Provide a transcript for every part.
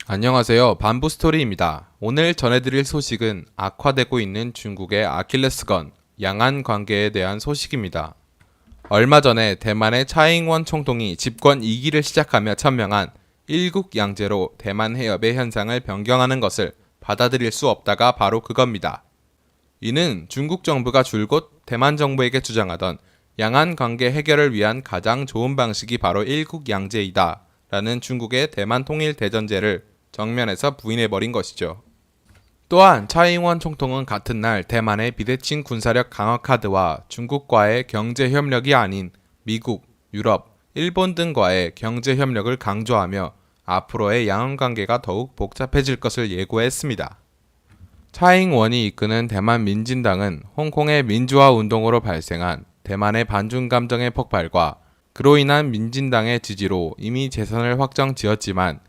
안녕하세요. 반부스토리입니다. 오늘 전해드릴 소식은 악화되고 있는 중국의 아킬레스건, 양안 관계에 대한 소식입니다. 얼마 전에 대만의 차잉원 총통이 집권 2기를 시작하며 천명한 일국양제로 대만 해협의 현상을 변경하는 것을 받아들일 수 없다가 바로 그겁니다. 이는 중국 정부가 줄곧 대만 정부에게 주장하던 양안 관계 해결을 위한 가장 좋은 방식이 바로 일국양제이다 라는 중국의 대만 통일 대전제를 정면에서 부인해버린 것이죠. 또한 차잉원 총통은 같은 날 대만의 비대칭 군사력 강화 카드와 중국과의 경제 협력이 아닌 미국, 유럽, 일본 등과의 경제 협력을 강조하며 앞으로의 양안 관계가 더욱 복잡해질 것을 예고했습니다. 차잉원이 이끄는 대만 민진당은 홍콩의 민주화 운동으로 발생한 대만의 반중 감정의 폭발과 그로 인한 민진당의 지지로 이미 재선을 확정지었지만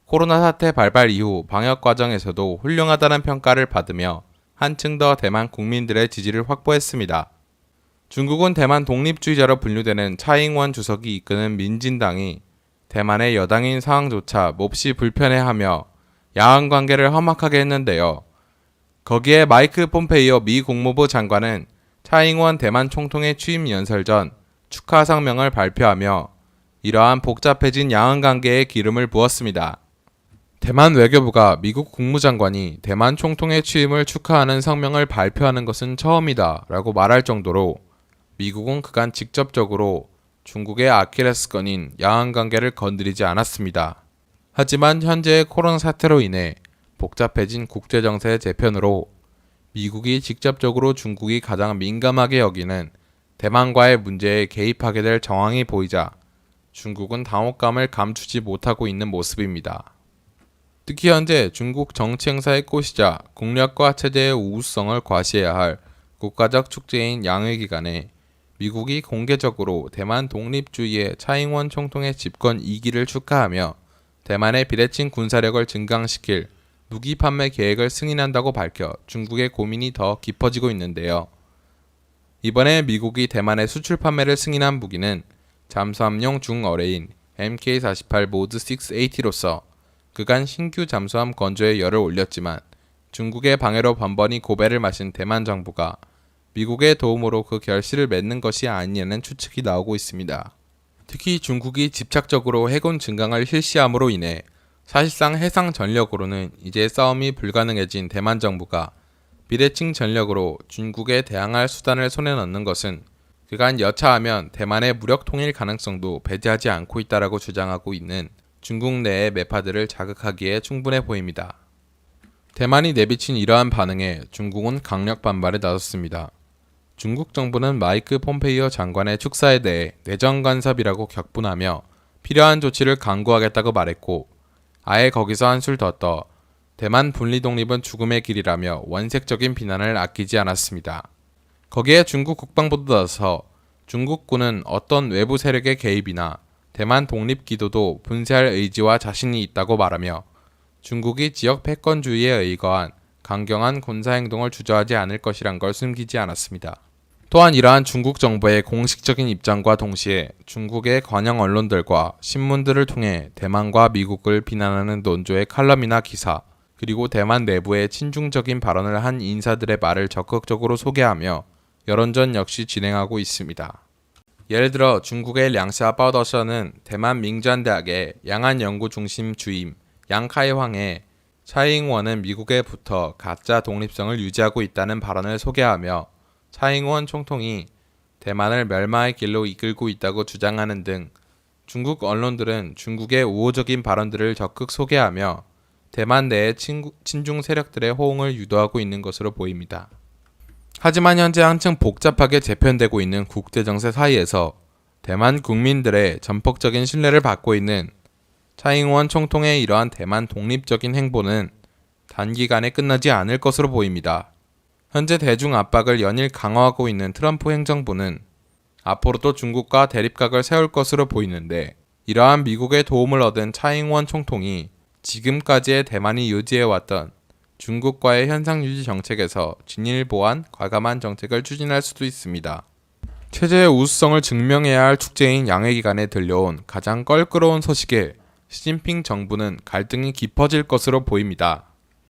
코로나 사태 발발 이후 방역 과정에서도 훌륭하다는 평가를 받으며 한층 더 대만 국민들의 지지를 확보했습니다. 중국은 대만 독립주의자로 분류되는 차잉원 주석이 이끄는 민진당이 대만의 여당인 상황조차 몹시 불편해하며 양안 관계를 험악하게 했는데요. 거기에 마이크 폼페이오 미 국무부 장관은 차잉원 대만 총통의 취임 연설 전 축하 성명을 발표하며 이러한 복잡해진 양안 관계에 기름을 부었습니다. 대만 외교부가 미국 국무장관이 대만 총통의 취임을 축하하는 성명을 발표하는 것은 처음이다 라고 말할 정도로 미국은 그간 직접적으로 중국의 아킬레스건인 양안 관계를 건드리지 않았습니다. 하지만 현재의 코로나 사태로 인해 복잡해진 국제정세의 재편으로 미국이 직접적으로 중국이 가장 민감하게 여기는 대만과의 문제에 개입하게 될 정황이 보이자 중국은 당혹감을 감추지 못하고 있는 모습입니다. 특히 현재 중국 정치 행사의 꽃이자 국력과 체제의 우수성을 과시해야 할 국가적 축제인 양회 기간에 미국이 공개적으로 대만 독립주의의 차잉원 총통의 집권 2기를 축하하며 대만의 비대칭 군사력을 증강시킬 무기 판매 계획을 승인한다고 밝혀 중국의 고민이 더 깊어지고 있는데요. 이번에 미국이 대만의 수출 판매를 승인한 무기는 잠수함용 중어뢰인 MK-48 모드 680로서 그간 신규 잠수함 건조에 열을 올렸지만 중국의 방해로 번번이 고배를 마신 대만 정부가 미국의 도움으로 그 결실을 맺는 것이 아니냐는 추측이 나오고 있습니다. 특히 중국이 집착적으로 해군 증강을 실시함으로 인해 사실상 해상 전력으로는 이제 싸움이 불가능해진 대만 정부가 비대칭 전력으로 중국에 대항할 수단을 손에 넣는 것은 그간 여차하면 대만의 무력 통일 가능성도 배제하지 않고 있다라고 주장하고 있는 중국 내의 매파들을 자극하기에 충분해 보입니다. 대만이 내비친 이러한 반응에 중국은 강력 반발에 나섰습니다. 중국 정부는 마이크 폼페이오 장관의 축사에 대해 내정 간섭이라고 격분하며 필요한 조치를 강구하겠다고 말했고 아예 거기서 한술 더 떠 대만 분리 독립은 죽음의 길이라며 원색적인 비난을 아끼지 않았습니다. 거기에 중국 국방부도 나서 중국군은 어떤 외부 세력의 개입이나 대만 독립 기도도 분쇄할 의지와 자신이 있다고 말하며 중국이 지역 패권주의에 의거한 강경한 군사행동을 주저하지 않을 것이란 걸 숨기지 않았습니다. 또한 이러한 중국 정부의 공식적인 입장과 동시에 중국의 관영 언론들과 신문들을 통해 대만과 미국을 비난하는 논조의 칼럼이나 기사, 그리고 대만 내부의 친중적인 발언을 한 인사들의 말을 적극적으로 소개하며 여론전 역시 진행하고 있습니다. 예를 들어 중국의 량샤바오더셔는 대만 밍주안대학의 양안연구중심 주임 양카이황의 차잉원은 미국에 붙어 가짜 독립성을 유지하고 있다는 발언을 소개하며 차잉원 총통이 대만을 멸망의 길로 이끌고 있다고 주장하는 등 중국 언론들은 중국의 우호적인 발언들을 적극 소개하며 대만 내의 친중 세력들의 호응을 유도하고 있는 것으로 보입니다. 하지만 현재 한층 복잡하게 재편되고 있는 국제정세 사이에서 대만 국민들의 전폭적인 신뢰를 받고 있는 차잉원 총통의 이러한 대만 독립적인 행보는 단기간에 끝나지 않을 것으로 보입니다. 현재 대중 압박을 연일 강화하고 있는 트럼프 행정부는 앞으로도 중국과 대립각을 세울 것으로 보이는데 이러한 미국의 도움을 얻은 차잉원 총통이 지금까지의 대만이 유지해왔던 중국과의 현상 유지 정책에서 진일보한 과감한 정책을 추진할 수도 있습니다. 체제의 우수성을 증명해야 할 축제인 양회 기간에 들려온 가장 껄끄러운 소식에 시진핑 정부는 갈등이 깊어질 것으로 보입니다.